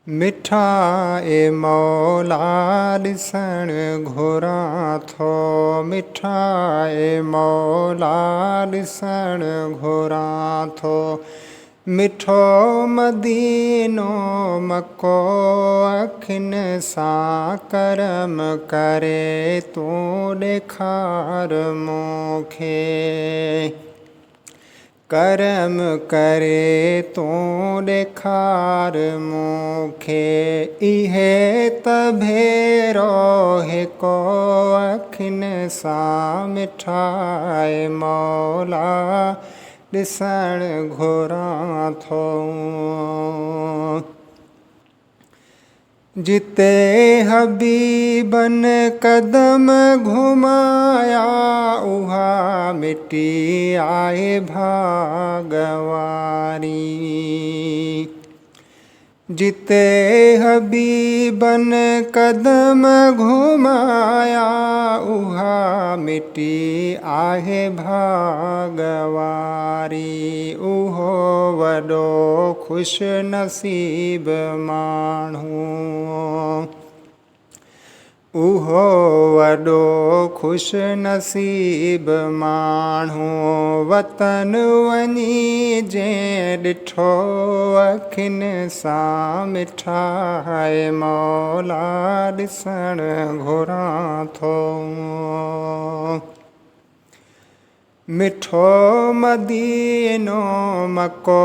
मिठा ए मौला ॾिसण घुरां थो, मिठा ए मौला ॾिसण घुरां थो। मिठो मदीनो मको अखियुनि सां करम करे तूं ॾेखार मूंखे। करम करे तूं ॾेखार मूंखे। इहे त भेरो हिको अखियुनि सां मिठा ए मौला ॾिसण घुरां थो। जिते हबीबनि कदम घुमाया उहा मिटी आहे भागवारी। जिते हबीबनि कदम घुमाया उहा मिटी आहे भागवारी। उहो वॾो ख़ुशि नसीब माण्हू, उहो वॾो ख़ुशि नसीब माण्हू। वतन वञी जंहिं ॾिठो अखियुनि सां मिठा ए मौला ॾिसण घुरां थो। मिठो मदीनो मको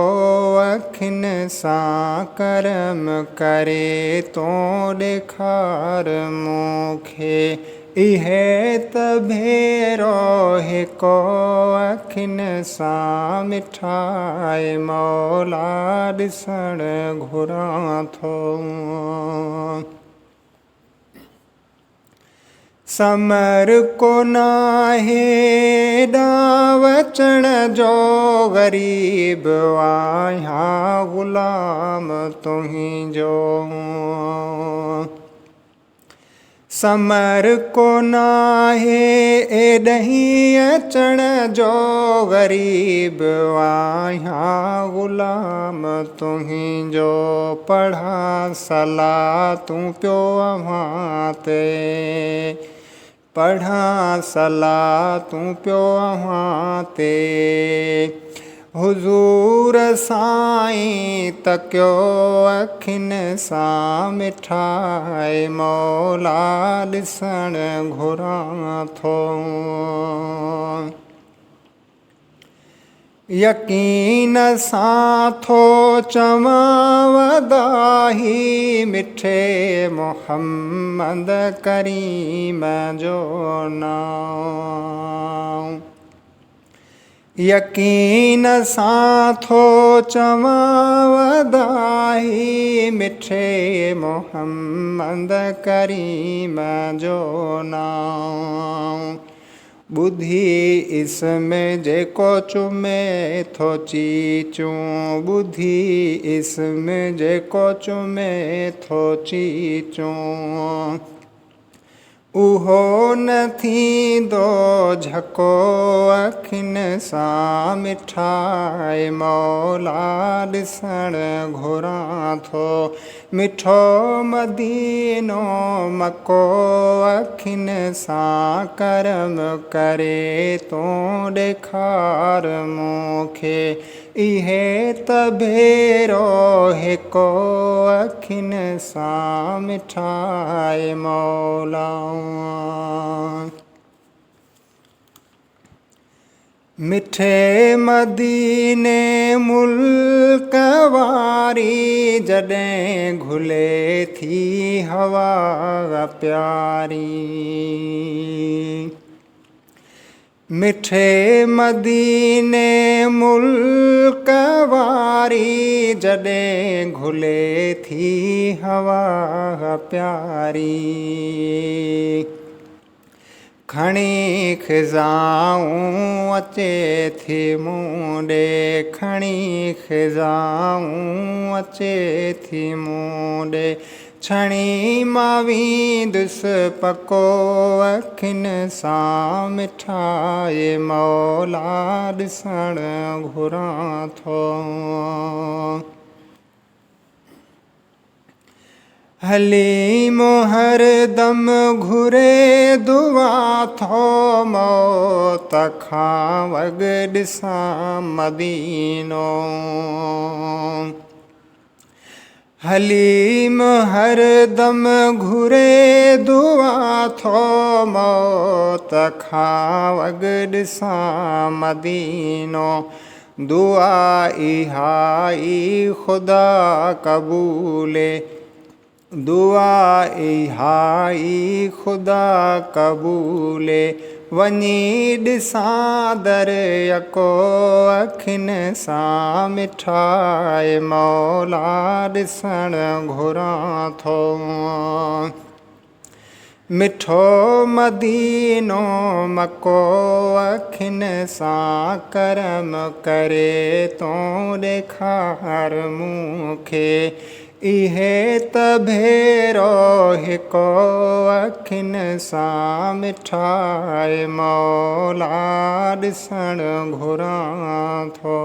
अखियुनि सां करम करे तूं ॾेखार मूंखे। इहे त भेरो हिको अखियुनि सां मिठा ए मौला ॾिसण घुरां थो। समर को नाहे ॾांहुं अचण जो, ग़रीब आहियां ग़ुलाम तुंहिंजो। समर को नाहे एॾहीं अचण जो, ग़रीब आहियां ग़ुलाम तुंहिंजो। पढ़ां सलाह तूं पियो अव्हां ते, पढ़ां सलाह तूं पियो अव्हां ते। हुज़ूर साईं तकियो अखियुनि सां मिठा ए मौला ॾिसण घुरां थो। यकीन सां थो चवां वदाही मिठे मुहम्मद करीम जो नाम। यकीन सां थो चवां वदाही मिठे मुहम्मद करीम जो नाम। ॿुधी इस्म जेको चुमे थो चीचूं, ॿुधी इस्म जेको चुमे थो चीचूं। उहो न थींदो झको अखियुनि सां मिठा ए मौला ॾिसण घुरां थो। मिठो मदीनो मको अखियुनि सां करम करे तूं ॾेखार मूंखे। इहे त भेरो हिको अखियुनि सां मिठा ए मौला। मिठे मदीने मुल्क वारी जॾहिं घुले थी हवा प्यारी। मिठे मदीने मुल्क वारी जॾहिं घुले थी हवा प्यारी। खणी ख़िज़ाऊं अचे थी मूं ॾे, खणी ख़िज़ाऊं अचे थी मूं ॾे। छणी मां वींदुसि पको अखियुनि सां मिठा ए मौला ॾिसण घुरां थो। हलीम हरदम घुरे दुआ थो मौत खां वॻ ॾिसां मदीनो। हलीम हरदम घुरे दुआ थो मौत खां वॻ ॾिसां मदीनो। दुआ इहा ई ख़ुदा क़बूले, दुआ इहा ई ख़ुदा क़बूले। वञी ॾिसां दर यको अखियुनि सां मिठाई मौला ॾिसणु घुरां थो। मिठो मदीनो मको अखियुनि सां करम करे तो ॾेखार मूंखे। इहे त भेरो हिको अखियुनि सां मिठाई मौला ॾिसणु घुरां थो।